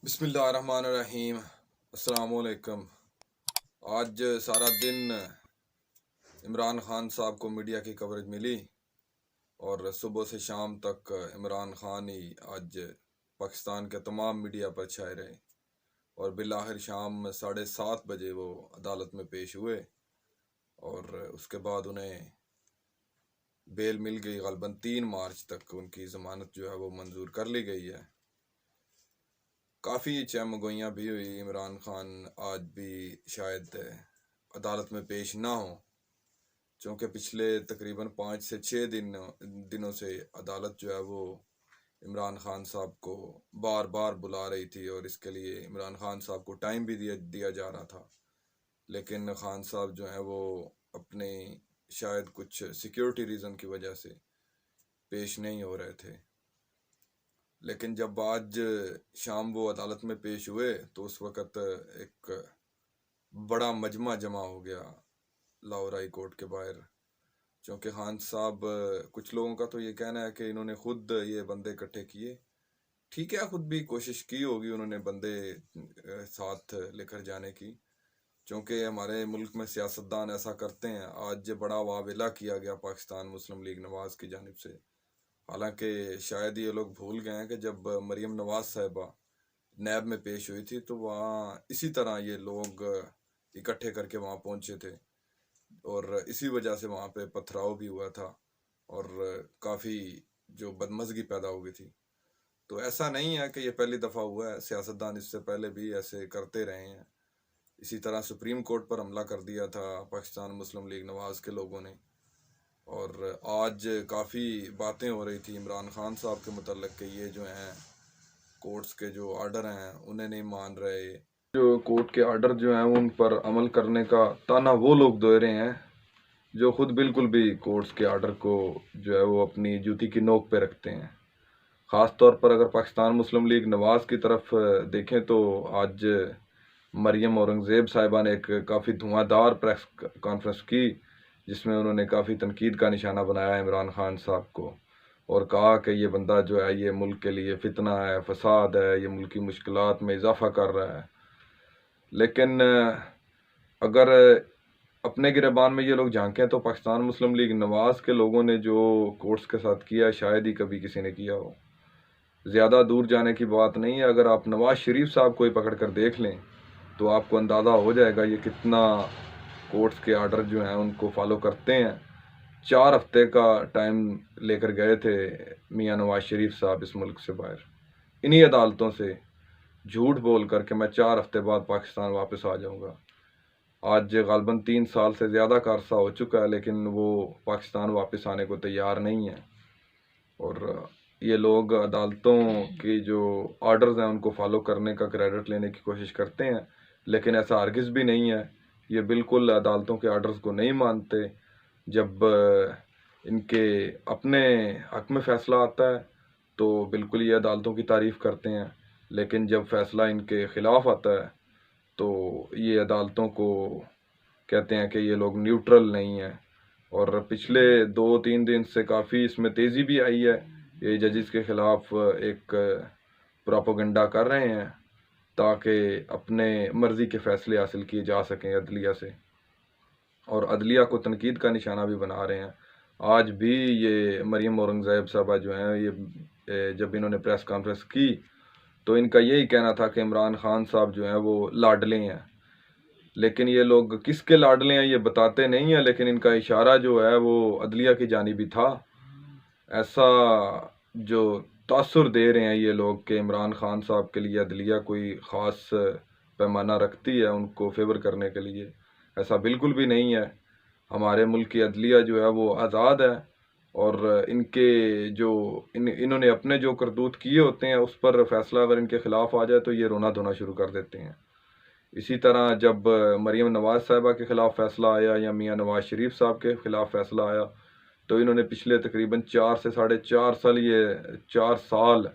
बिस्मिल्लाहिर्रहमानिर्रहीम। अस्सलामुअलैकुम। आज सारा दिन इमरान खान साहब को मीडिया की कवरेज मिली और सुबह से शाम तक इमरान खान ही आज पाकिस्तान के तमाम मीडिया पर छाए रहे और बिलाखिर शाम 7:30 बजे वो अदालत में पेश हुए और उसके बाद उन्हें बेल मिल गई। गलबन 3 मार्च तक उनकी ज़मानत जो है वो मंजूर कर ली गई है। काफ़ी चहमगोइयाँ भी हुई। इमरान खान आज भी शायद अदालत में पेश ना हो, क्योंकि पिछले तकरीबन 5 से 6 दिनों से अदालत जो है वो इमरान खान साहब को बार बार बुला रही थी और इसके लिए इमरान खान साहब को टाइम भी दिया जा रहा था, लेकिन खान साहब जो है वो अपने शायद कुछ सिक्योरिटी रीज़न की वजह से पेश नहीं हो रहे थे। लेकिन जब आज शाम वो अदालत में पेश हुए तो उस वक़्त एक बड़ा मजमा जमा हो गया लाहौर हाई कोर्ट के बाहर, क्योंकि खान साहब, कुछ लोगों का तो ये कहना है कि इन्होंने खुद ये बंदे इकट्ठे किए। ठीक है, खुद भी कोशिश की होगी उन्होंने बंदे साथ लेकर जाने की, क्योंकि हमारे मुल्क में सियासतदान ऐसा करते हैं। आज बड़ा वावेला किया गया पाकिस्तान मुस्लिम लीग नवाज की जानिब से, हालांकि शायद ये लोग भूल गए हैं कि जब मरीम नवाज साहिबा नैब में पेश हुई थी तो वहाँ इसी तरह ये लोग इकट्ठे करके वहाँ पहुँचे थे और इसी वजह से वहाँ पे पथराव भी हुआ था और काफ़ी जो बदमज़गी पैदा हो गई थी। तो ऐसा नहीं है कि ये पहली दफ़ा हुआ है, सियासतदान इससे पहले भी ऐसे करते रहे हैं। इसी तरह सुप्रीम कोर्ट पर हमला कर दिया था पाकिस्तान मुस्लिम लीग नवाज के लोगों ने, और आज काफ़ी बातें हो रही थी इमरान खान साहब के मुतल्लिक़ कि ये जो हैं कोर्ट्स के जो आर्डर हैं उन्हें नहीं मान रहे। जो कोर्ट के आर्डर जो हैं उन पर अमल करने का ताना वो लोग दे रहे हैं जो खुद बिल्कुल भी कोर्ट्स के आर्डर को जो है वो अपनी जूती की नोक पे रखते हैं। ख़ास तौर पर अगर पाकिस्तान मुस्लिम लीग नवाज की तरफ देखें तो आज मरियम औरंगज़ेब साहिबा ने एक काफ़ी धुआंधार प्रेस कॉन्फ्रेंस की, जिसमें उन्होंने काफ़ी तनकीद का निशाना बनाया इमरान खान साहब को और कहा कि ये बंदा जो है ये मुल्क के लिए फितना है, फसाद है, ये मुल्क की मुश्किलात में इजाफ़ा कर रहा है। लेकिन अगर अपने गिरबान में ये लोग झांकें तो पाकिस्तान मुस्लिम लीग नवाज के लोगों ने जो कोर्ट्स के साथ किया शायद ही कभी किसी ने किया हो। ज़्यादा दूर जाने की बात नहीं है, अगर आप नवाज़ शरीफ साहब को ही पकड़ कर देख लें तो आपको अंदाज़ा हो जाएगा ये कितना कोर्ट्स के आर्डर जो हैं उनको फॉलो करते हैं। 4 हफ्ते का टाइम लेकर गए थे मियाँ नवाज शरीफ साहब इस मुल्क से बाहर, इन्हीं अदालतों से झूठ बोल कर के मैं 4 हफ्ते बाद पाकिस्तान वापस आ जाऊंगा। आज गलबन 3 साल से ज़्यादा का अरसा हो चुका है, लेकिन वो पाकिस्तान वापस आने को तैयार नहीं है और ये लोग अदालतों की जो आर्डर्स हैं उनको फॉलो करने का क्रेडिट लेने की कोशिश करते हैं, लेकिन ऐसा हरगिज़ भी नहीं है। ये बिल्कुल अदालतों के आर्डर्स को नहीं मानते। जब इनके अपने हक में फ़ैसला आता है तो बिल्कुल ये अदालतों की तारीफ़ करते हैं, लेकिन जब फ़ैसला इनके ख़िलाफ़ आता है तो ये अदालतों को कहते हैं कि ये लोग न्यूट्रल नहीं हैं। और पिछले 2-3 दिन से काफ़ी इसमें तेज़ी भी आई है। ये जजेस के ख़िलाफ़ एक प्रोपेगेंडा कर रहे हैं ताकि अपने मर्ज़ी के फ़ैसले हासिल किए जा सकें अदलिया से, और अदलिया को तनकीद का निशाना भी बना रहे हैं। आज भी ये मरियम औरंगज़ेब साहबा जो हैं ये जब इन्होंने प्रेस कॉन्फ्रेंस की तो इनका यही कहना था कि इमरान खान साहब जो हैं वो लाडले हैं, लेकिन ये लोग किसके लाडले हैं ये बताते नहीं हैं, लेकिन इनका इशारा जो है वो अदलिया की जानिब ही था। ऐसा जो तासुर दे रहे हैं ये लोग कि इमरान खान साहब के लिए अदलिया कोई ख़ास पैमाना रखती है उनको फेवर करने के लिए, ऐसा बिल्कुल भी नहीं है। हमारे मुल्क की अदलिया जो है वो आज़ाद है और इनके जो इन्होंने अपने जो करतूत किए होते हैं उस पर फ़ैसला अगर इनके ख़िलाफ़ आ जाए तो ये रोना धोना शुरू कर देते हैं। इसी तरह जब मरीम नवाज़ साहिबा के ख़िलाफ़ फ़ैसला आया या मियाँ नवाज़ शरीफ साहब के ख़िलाफ़ फ़ैसला आया तो इन्होंने पिछले तकरीबन 4 से साढ़े 4 साल, ये 4 साल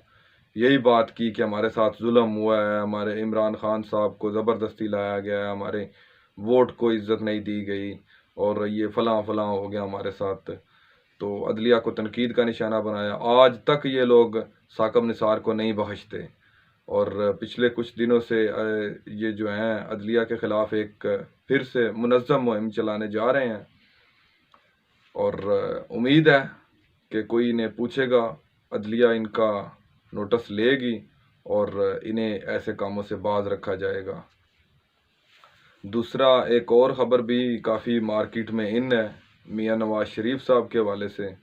यही बात की कि हमारे साथ जुल्म हुआ है, हमारे इमरान खान साहब को ज़बरदस्ती लाया गया है, हमारे वोट को इज़्ज़त नहीं दी गई और ये फ़लाँ फ़लाँ हो गया हमारे साथ। तो अदलिया को तनकीद का निशाना बनाया। आज तक ये लोग साकब निसार को नहीं बख्शते और पिछले कुछ दिनों से ये जो हैं अदलिया के ख़िलाफ़ एक फिर से मुनज़्ज़म मुहिम चलाने जा रहे हैं। और उम्मीद है कि कोई इन्हें पूछेगा, अदलिया इनका नोटिस लेगी और इन्हें ऐसे कामों से बाज रखा जाएगा। दूसरा, एक और ख़बर भी काफ़ी मार्केट में इन है मियां नवाज शरीफ साहब के हवाले से,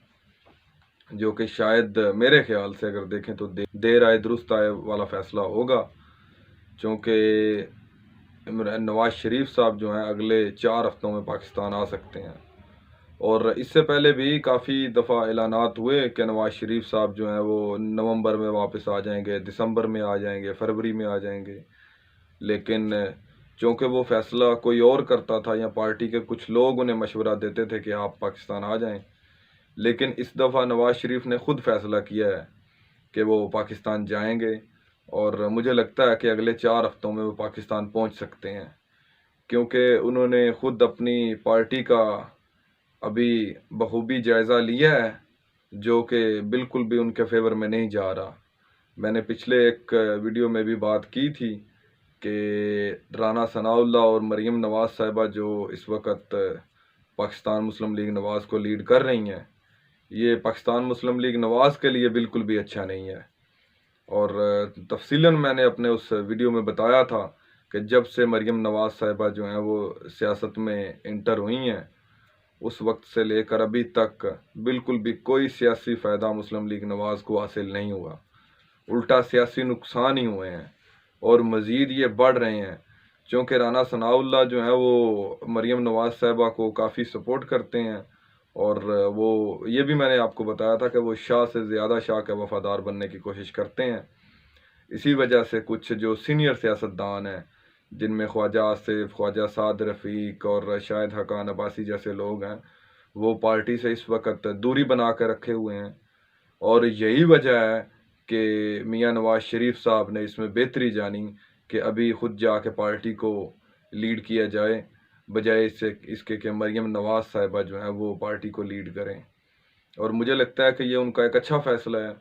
जो कि शायद मेरे ख्याल से अगर देखें तो देर आए दुरुस्त आए वाला फ़ैसला होगा, क्योंकि नवाज शरीफ साहब जो हैं अगले 4 हफ्तों में पाकिस्तान आ सकते हैं। और इससे पहले भी काफ़ी दफ़ा ऐलानात हुए कि नवाज शरीफ साहब जो हैं वो नवंबर में वापस आ जाएंगे, दिसंबर में आ जाएंगे, फरवरी में आ जाएंगे। लेकिन चूँकि वो फ़ैसला कोई और करता था या पार्टी के कुछ लोग उन्हें मशवरा देते थे कि आप पाकिस्तान आ जाएं, लेकिन इस दफ़ा नवाज शरीफ ने ख़ुद फ़ैसला किया है कि वो पाकिस्तान जाएंगे। और मुझे लगता है कि अगले 4 हफ्तों में वो पाकिस्तान पहुंच सकते हैं, क्योंकि उन्होंने ख़ुद अपनी पार्टी का अभी बखूबी जायज़ा लिया है, जो कि बिल्कुल भी उनके फेवर में नहीं जा रहा। मैंने पिछले एक वीडियो में भी बात की थी कि राना सनाउल्लाह और मरीम नवाज़ साहिबा जो इस वक्त पाकिस्तान मुस्लिम लीग नवाज़ को लीड कर रही हैं, ये पाकिस्तान मुस्लिम लीग नवाज़ के लिए बिल्कुल भी अच्छा नहीं है। और तफसीलन मैंने अपने उस वीडियो में बताया था कि जब से मरीम नवाज़ साहिबा जो हैं वो सियासत में इंटर हुई हैं, उस वक्त से लेकर अभी तक बिल्कुल भी कोई सियासी फ़ायदा मुस्लिम लीग नवाज़ को हासिल नहीं हुआ, उल्टा सियासी नुकसान ही हुए हैं और मज़ीद ये बढ़ रहे हैं, क्योंकि राना सनाउल्लाह जो है वो मरीम नवाज़ साहिबा को काफ़ी सपोर्ट करते हैं। और वो ये भी मैंने आपको बताया था कि वो शाह से ज़्यादा शाह के वफ़ादार बनने की कोशिश करते हैं। इसी वजह से कुछ जो सीनियर सियासतदान हैं, जिनमें ख्वाजा आसिफ, ख्वाजा साद रफ़ीक और शाहिद हक़ान अब्बासी जैसे लोग हैं, वो पार्टी से इस वक्त दूरी बना कर रखे हुए हैं। और यही वजह है कि मियां नवाज शरीफ साहब ने इसमें बेहतरी जानी कि अभी ख़ुद जाके पार्टी को लीड किया जाए, बजाय इसके कि मरीम नवाज़ साहिबा जो हैं वो पार्टी को लीड करें। और मुझे लगता है कि ये उनका एक अच्छा फ़ैसला है।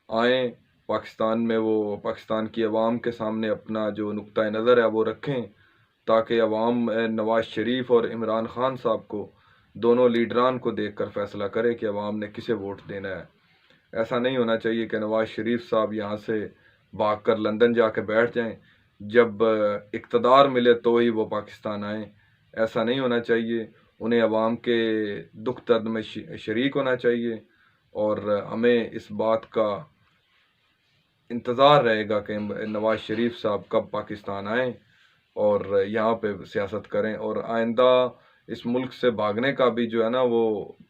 आएँ पाकिस्तान में, वो पाकिस्तान की आवाम के सामने अपना जो नुक्ता नज़र है वो रखें, ताकि अवाम नवाज शरीफ और इमरान ख़ान साहब को, दोनों लीडरान को देखकर फ़ैसला करे कि अवाम ने किसे वोट देना है। ऐसा नहीं होना चाहिए कि नवाज शरीफ साहब यहाँ से भागकर लंदन जाके बैठ जाएं, जब इक़्तिदार मिले तो ही वो पाकिस्तान आएँ। ऐसा नहीं होना चाहिए। उन्हें अवाम के दुख दर्द में शरीक होना चाहिए और हमें इस बात का इंतज़ार रहेगा कि नवाज शरीफ साहब कब पाकिस्तान आएँ और यहाँ पे सियासत करें और आइंदा इस मुल्क से भागने का भी जो है ना वो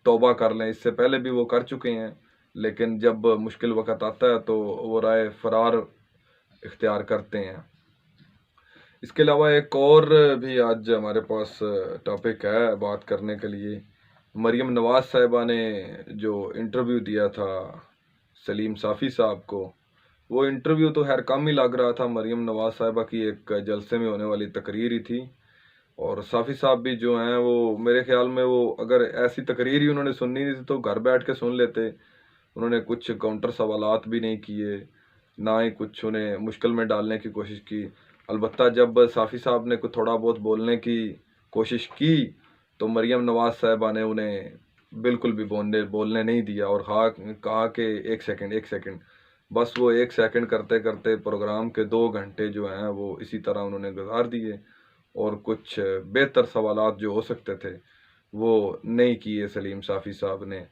तौबा कर लें। इससे पहले भी वो कर चुके हैं, लेकिन जब मुश्किल वक़्त आता है तो वो राय फ़रार इख्तियार करते हैं। इसके अलावा एक और भी आज हमारे पास टॉपिक है बात करने के लिए। मरीम नवाज़ साहिबा ने जो इंटरव्यू दिया था सलीम साफ़ी साहब को, वो इंटरव्यू तो खैर कम ही लग रहा था। मरीम नवाज़ साहिबा की एक जलसे में होने वाली तकरीर ही थी। और साफ़ी साहब भी जो हैं वो मेरे ख़्याल में, वो अगर ऐसी तकरीर ही उन्होंने सुननी थी तो घर बैठ के सुन लेते। उन्होंने कुछ काउंटर सवालात भी नहीं किए, ना ही कुछ उन्हें मुश्किल में डालने की कोशिश की। अलबत्ता जब साफ़ी साहब ने कुछ थोड़ा बहुत बोलने की कोशिश की तो मरीम नवाज़ साहिबा ने उन्हें बिल्कुल भी बोलने नहीं दिया और कहा कि एक सेकंड। बस वो 1 सेकंड करते करते प्रोग्राम के 2 घंटे जो हैं वो इसी तरह उन्होंने गुजार दिए और कुछ बेहतर सवालात जो हो सकते थे वो नहीं किए सलीम साफ़ी साहब ने।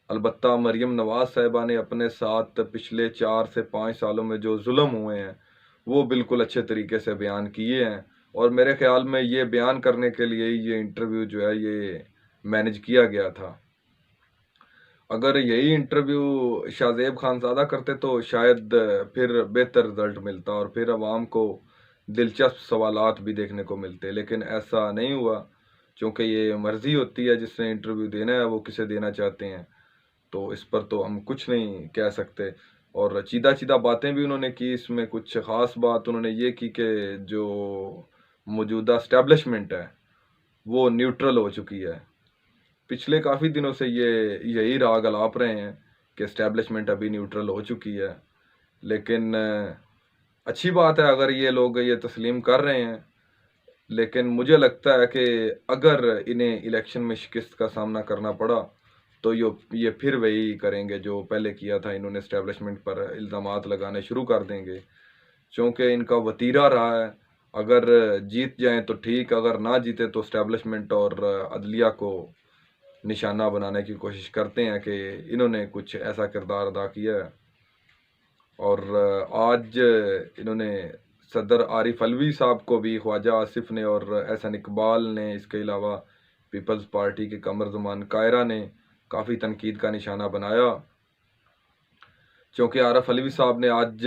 अलबत्ता मरीम नवाज़ साहिबा ने अपने साथ पिछले 4 से 5 सालों में जो जुल्म हुए हैं वो बिल्कुल अच्छे तरीके से बयान किए हैं और मेरे ख़्याल में ये बयान करने के लिए ये इंटरव्यू जो है ये मैनेज किया गया था। अगर यही इंटरव्यू शाहज़ेब खानज़ादा करते तो शायद फिर बेहतर रिज़ल्ट मिलता और फिर अवाम को दिलचस्प सवालात भी देखने को मिलते, लेकिन ऐसा नहीं हुआ, क्योंकि ये मर्ज़ी होती है जिसने इंटरव्यू देना है वो किसे देना चाहते हैं, तो इस पर तो हम कुछ नहीं कह सकते। और चीदा बातें भी उन्होंने की, इसमें कुछ ख़ास बात उन्होंने ये की कि जो मौजूदा एस्टेब्लिशमेंट है वो न्यूट्रल हो चुकी है। पिछले काफ़ी दिनों से ये यही राग अलाप रहे हैं कि एस्टेब्लिशमेंट अभी न्यूट्रल हो चुकी है, लेकिन अच्छी बात है अगर ये लोग ये तस्लीम कर रहे हैं, लेकिन मुझे लगता है कि अगर इन्हें इलेक्शन में शिकस्त का सामना करना पड़ा तो ये फिर वही करेंगे जो पहले किया था। इन्होंने एस्टेब्लिशमेंट पर इल्ज़ामात लगाने शुरू कर देंगे, क्योंकि इनका वतीरा रहा है। अगर जीत जाएं तो ठीक, अगर ना जीते तो एस्टेब्लिशमेंट और अदलिया को निशाना बनाने की कोशिश करते हैं कि इन्होंने कुछ ऐसा किरदार अदा किया है। और आज इन्होंने सदर आरिफ अलवी साहब को भी ख्वाजा आसिफ ने और एहसन इकबाल ने, इसके अलावा पीपल्स पार्टी के कमर ज़मान कायरा ने काफ़ी तनकीद का निशाना बनाया, क्योंकि आरिफ अलवी साहब ने आज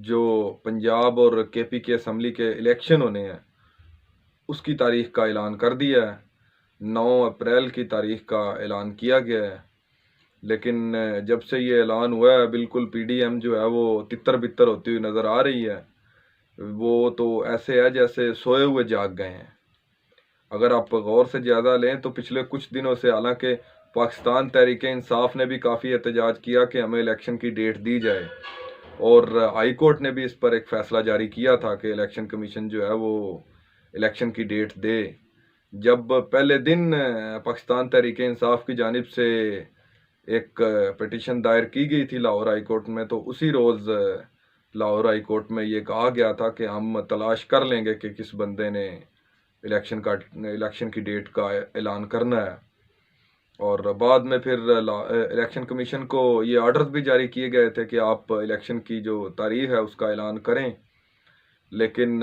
जो पंजाब और केपी के असम्बली के इलेक्शन होने हैं उसकी तारीख का ऐलान कर दिया है। 9 अप्रैल की तारीख का ऐलान किया गया है, लेकिन जब से ये ऐलान हुआ है बिल्कुल पीडीएम जो है वो तितर बितर होती हुई नज़र आ रही है। वो तो ऐसे है जैसे सोए हुए जाग गए हैं। अगर आप गौर से ज़्यादा लें तो पिछले कुछ दिनों से, हालांकि पाकिस्तान तहरीक इंसाफ ने भी काफ़ी एहतजाज किया कि हमें इलेक्शन की डेट दी जाए, और हाई कोर्ट ने भी इस पर एक फ़ैसला जारी किया था कि इलेक्शन कमीशन जो है वो इलेक्शन की डेट दे। जब पहले दिन पाकिस्तान तहरीक इंसाफ की जानिब से एक पिटीशन दायर की गई थी लाहौर हाई कोर्ट में, तो उसी रोज़ लाहौर हाई कोर्ट में ये कहा गया था कि हम तलाश कर लेंगे कि किस बंदे ने इलेक्शन की डेट का ऐलान करना है। और बाद में फिर इलेक्शन कमीशन को ये ऑर्डर्स भी जारी किए गए थे कि आप इलेक्शन की जो तारीख है उसका ऐलान करें, लेकिन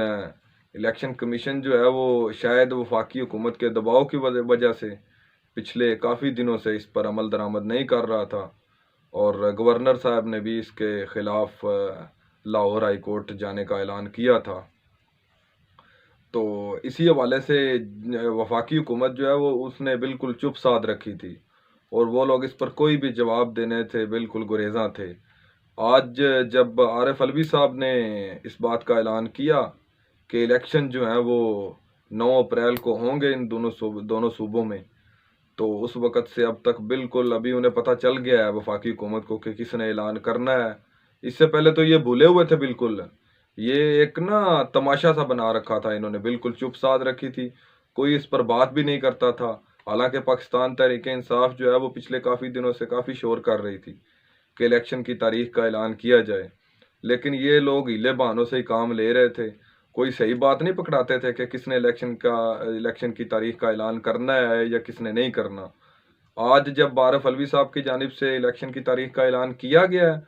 इलेक्शन कमीशन जो है वो शायद वफाकी हुकूमत के दबाव की वजह से पिछले काफ़ी दिनों से इस पर अमल दरामद नहीं कर रहा था, और गवर्नर साहब ने भी इसके ख़िलाफ़ लाहौर हाई कोर्ट जाने का ऐलान किया था। तो इसी हवाले से वफाकी हुकूमत जो है वो उसने बिल्कुल चुप साध रखी थी, और वो लोग इस पर कोई भी जवाब देने थे बिल्कुल गुरेज़ां थे। आज जब आरिफ अलवी साहब ने इस बात का ऐलान किया कि इलेक्शन जो हैं वो 9 अप्रैल को होंगे इन दोनों सूबों में, तो उस वक़्त से अब तक बिल्कुल अभी उन्हें पता चल गया है वफाकी हुकूमत को कि किसने ऐलान करना है। इससे पहले तो ये भूले हुए थे बिल्कुल। ये एक ना तमाशा सा बना रखा था इन्होंने, बिल्कुल चुप साध रखी थी, कोई इस पर बात भी नहीं करता था। हालांकि पाकिस्तान तहरीक इंसाफ जो है वो पिछले काफ़ी दिनों से काफ़ी शोर कर रही थी कि इलेक्शन की तारीख का ऐलान किया जाए, लेकिन ये लोग हीले बहानों से ही काम ले रहे थे। कोई सही बात नहीं पकड़ाते थे कि किसने इलेक्शन की तारीख का ऐलान करना है या किसने नहीं करना। आज जब आरिफ अलवी साहब की जानिब से इलेक्शन की तारीख का ऐलान किया गया है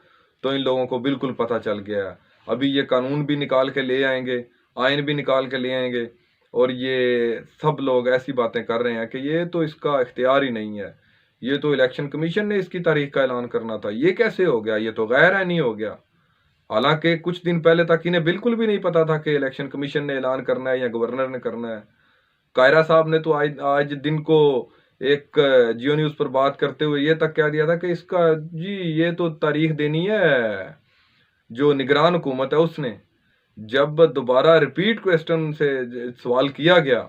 तो इन लोगों को बिल्कुल पता चल गया है। अभी ये कानून भी निकाल के ले आएंगे, आइन भी निकाल के ले आएंगे, और ये सब लोग ऐसी बातें कर रहे हैं कि ये तो इसका इख्तियार ही नहीं है, ये तो इलेक्शन कमीशन ने इसकी तारीख का ऐलान करना था, ये कैसे हो गया, ये तो गैर आइनी हो गया। हालांकि कुछ दिन पहले तक इन्हें बिल्कुल भी नहीं पता था कि इलेक्शन कमीशन ने ऐलान करना है या गवर्नर ने करना है। कायरा साहब ने तो आज आज दिन को एक जियो न्यूज़ पर बात करते हुए ये तक कह दिया था कि इसका जी ये तो तारीख देनी है जो निगरान हुकूमत है उसने। जब दोबारा रिपीट क्वेश्चन से सवाल किया गया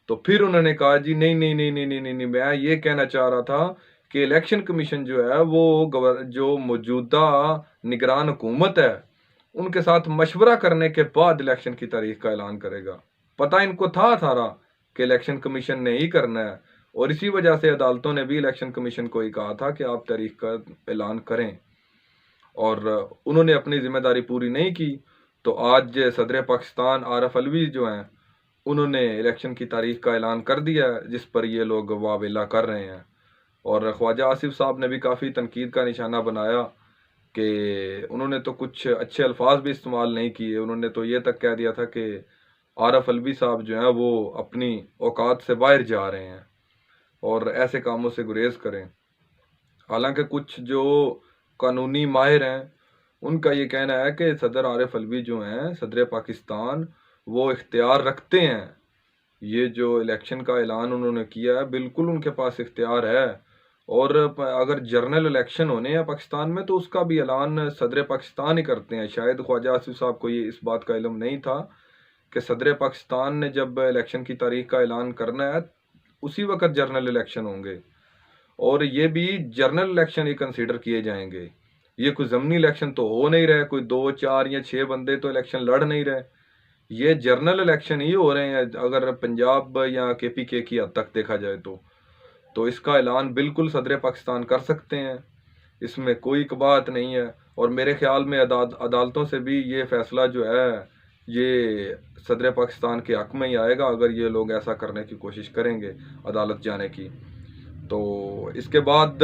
तो फिर उन्होंने कहा जी नहीं नहीं नहीं नहीं नहीं नहीं, नहीं मैं ये कहना चाह रहा था कि इलेक्शन कमीशन जो है वो जो मौजूदा निगरान हुकूमत है उनके साथ मशवरा करने के बाद इलेक्शन की तारीख का ऐलान करेगा। पता इनको था सारा कि इलेक्शन कमीशन ने ही करना है, और इसी वजह से अदालतों ने भी इलेक्शन कमीशन को ही कहा था कि आप तारीख का ऐलान करें, और उन्होंने अपनी जिम्मेदारी पूरी नहीं की। तो आज सदर पाकिस्तान आरिफ अलवी जो हैं उन्होंने इलेक्शन की तारीख का ऐलान कर दिया है, जिस पर ये लोग वावेला कर रहे हैं। और ख्वाजा आसिफ साहब ने भी काफ़ी तनकीद का निशाना बनाया कि उन्होंने तो कुछ अच्छे अल्फाज भी इस्तेमाल नहीं किए। उन्होंने तो ये तक कह दिया था कि आरिफ अलवी साहब जो हैं वो अपनी औकात से बाहर जा रहे हैं और ऐसे कामों से गुरेज करें। हालांकि कुछ जो कानूनी माहिर हैं उनका ये कहना है कि सदर आरिफ अलवी जो हैं सदर पाकिस्तान वो इख्तियार रखते हैं, ये जो इलेक्शन का ऐलान उन्होंने किया है बिल्कुल उनके पास इख्तियार है। और अगर जनरल इलेक्शन होने हैं पाकिस्तान में तो उसका भी ऐलान सदर पाकिस्तान ही करते हैं। शायद ख्वाजा आसिफ साहब को ये इस बात का इल्म नहीं था कि सदर पाकिस्तान ने जब इलेक्शन की तारीख का ऐलान करना है उसी वक्त जनरल इलेक्शन होंगे, और ये भी जनरल इलेक्शन ही कंसीडर किए जाएंगे। ये कोई ज़मीनी इलेक्शन तो हो नहीं रहे, कोई 2 4 या 6 बंदे तो इलेक्शन लड़ नहीं रहे, ये जनरल इलेक्शन ही हो रहे हैं अगर पंजाब या केपीके की हद तक देखा जाए तो इसका ऐलान बिल्कुल सदर पाकिस्तान कर सकते हैं, इसमें कोई कबात नहीं है। और मेरे ख्याल में अदालतों से भी ये फैसला जो है ये सदर पाकिस्तान के हक में ही आएगा अगर ये लोग ऐसा करने की कोशिश करेंगे अदालत जाने की। तो इसके बाद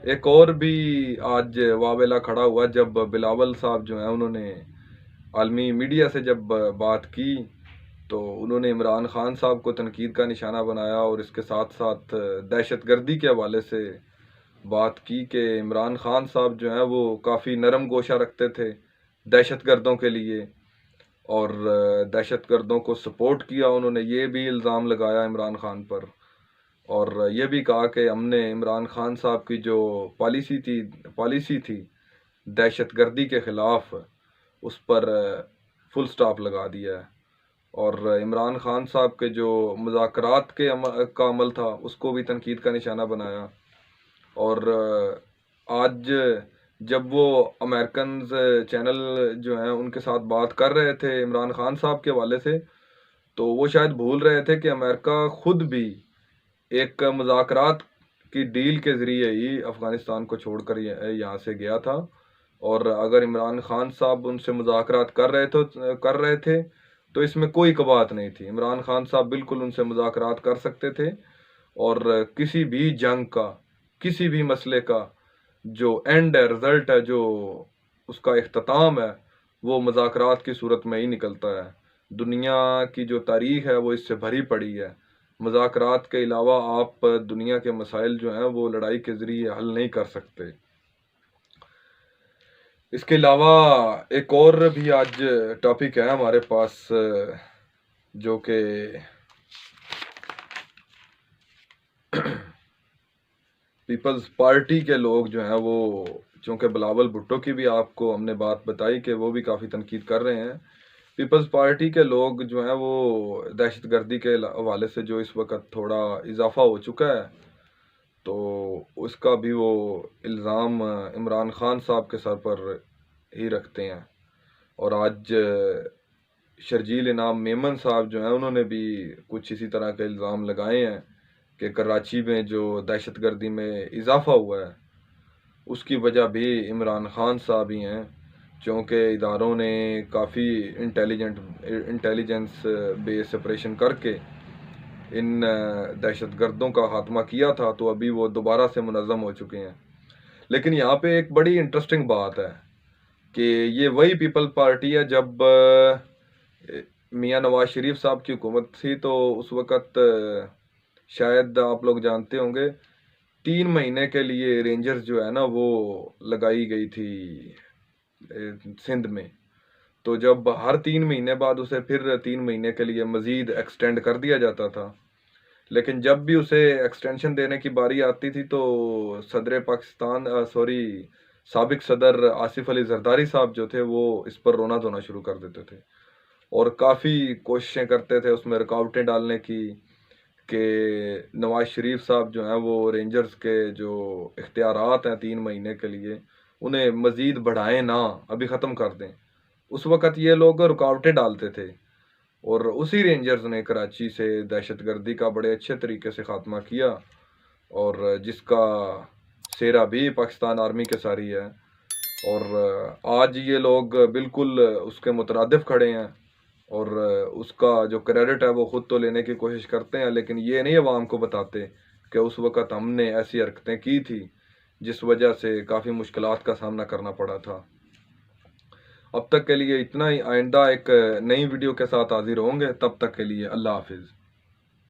एक और भी आज वावेला खड़ा हुआ जब बिलावल साहब जो हैं उन्होंने आलमी मीडिया से जब बात की तो उन्होंने इमरान खान साहब को तनकीद का निशाना बनाया और इसके साथ साथ दहशतगर्दी के हवाले से बात की कि इमरान खान साहब जो हैं वो काफ़ी नरम गोशा रखते थे दहशतगर्दों के लिए और दहशतगर्दों को सपोर्ट किया उन्होंने, ये भी इल्ज़ाम लगाया इमरान खान पर। और ये भी कहा कि हमने इमरान खान साहब की जो पॉलिसी थी दहशतगर्दी के ख़िलाफ़ उस पर फुल स्टॉप लगा दिया है। और इमरान खान साहब के जो मुज़ाकरात का अमल था उसको भी तनकीद का निशाना बनाया। और आज जब वो अमेरिकन चैनल जो हैं उनके साथ बात कर रहे थे इमरान खान साहब के हवाले से, तो वो शायद भूल रहे थे कि अमेरिका खुद भी एक मुज़ाकरात की डील के ज़रिए ही अफ़गानिस्तान को छोड़कर यहाँ से गया था। और अगर इमरान खान साहब उनसे मुज़ाकरात कर रहे थे तो इसमें कोई कबात नहीं थी, इमरान खान साहब बिल्कुल उनसे मुज़ाकरात कर सकते थे और किसी भी जंग का, किसी भी मसले का जो एंड है, रिज़ल्ट है, जो उसका इख्तिताम है, वो मुज़ाकरात की सूरत में ही निकलता है। दुनिया की जो तारीख़ है वो इससे भरी पड़ी है। मुज़ाकरात के अलावा आप दुनिया के मसाइल जो हैं वो लड़ाई के ज़रिए हल नहीं कर सकते। इसके अलावा एक और भी आज टॉपिक है हमारे पास जो कि पीपल्स पार्टी के लोग जो हैं वो, चूँकि बिलावल भुट्टो की भी आपको हमने बात बताई कि वो भी काफ़ी तनकीद कर रहे हैं, पीपल्स पार्टी के लोग जो हैं वो दहशतगर्दी के हवाले से जो इस वक्त थोड़ा इजाफा हो चुका है तो उसका भी वो इल्ज़ाम इमरान खान साहब के सर पर ही रखते हैं। और आज शर्जील इनाम मेमन साहब जो हैं उन्होंने भी कुछ इसी तरह के इल्ज़ाम लगाए हैं कि कराची में जो दहशतगर्दी में इजाफा हुआ है उसकी वजह भी इमरान खान साहब ही हैं, क्योंकि इदारों ने काफ़ी इंटेलिजेंस बेस ऑपरेशन करके इन दहशतगर्दों का खात्मा किया था तो अभी वो दोबारा से मुनज़्ज़म हो चुके हैं। लेकिन यहाँ पे एक बड़ी इंटरेस्टिंग बात है कि ये वही पीपल पार्टी है जब मियाँ नवाज शरीफ साहब की हुकूमत थी तो उस वक़्त शायद आप लोग जानते होंगे 3 महीने के लिए रेंजर्स जो है ना वो लगाई गई थी सिंध में। तो जब हर 3 महीने बाद उसे फिर 3 महीने के लिए मज़ीद एक्सटेंड कर दिया जाता था, लेकिन जब भी उसे एक्सटेंशन देने की बारी आती थी तो सदर पाकिस्तान साबिक सदर आसिफ अली जरदारी साहब जो थे वो इस पर रोना धोना शुरू कर देते थे और काफ़ी कोशिशें करते थे उसमें रुकावटें डालने की कि नवाज शरीफ साहब जो हैं वो रेंजर्स के जो इख्तियारात हैं 3 महीने के लिए उन्हें मज़ीद बढ़ाएं ना, अभी ख़त्म कर दें। उस वक़्त ये लोग रुकावटें डालते थे और उसी रेंजर्स ने कराची से दहशतगर्दी का बड़े अच्छे तरीके से ख़ात्मा किया और जिसका सेहरा भी पाकिस्तान आर्मी के सारी है। और आज ये लोग बिल्कुल उसके मुतरादिफ खड़े हैं और उसका जो क्रेडिट है वो ख़ुद तो लेने की कोशिश करते हैं, लेकिन ये नहीं अवाम को बताते कि उस वक़्त हमने ऐसी हरकतें की थी जिस वजह से काफ़ी मुश्किलात का सामना करना पड़ा था। अब तक के लिए इतना ही, आइंदा एक नई वीडियो के साथ हाजिर होंगे, तब तक के लिए अल्लाह हाफिज़।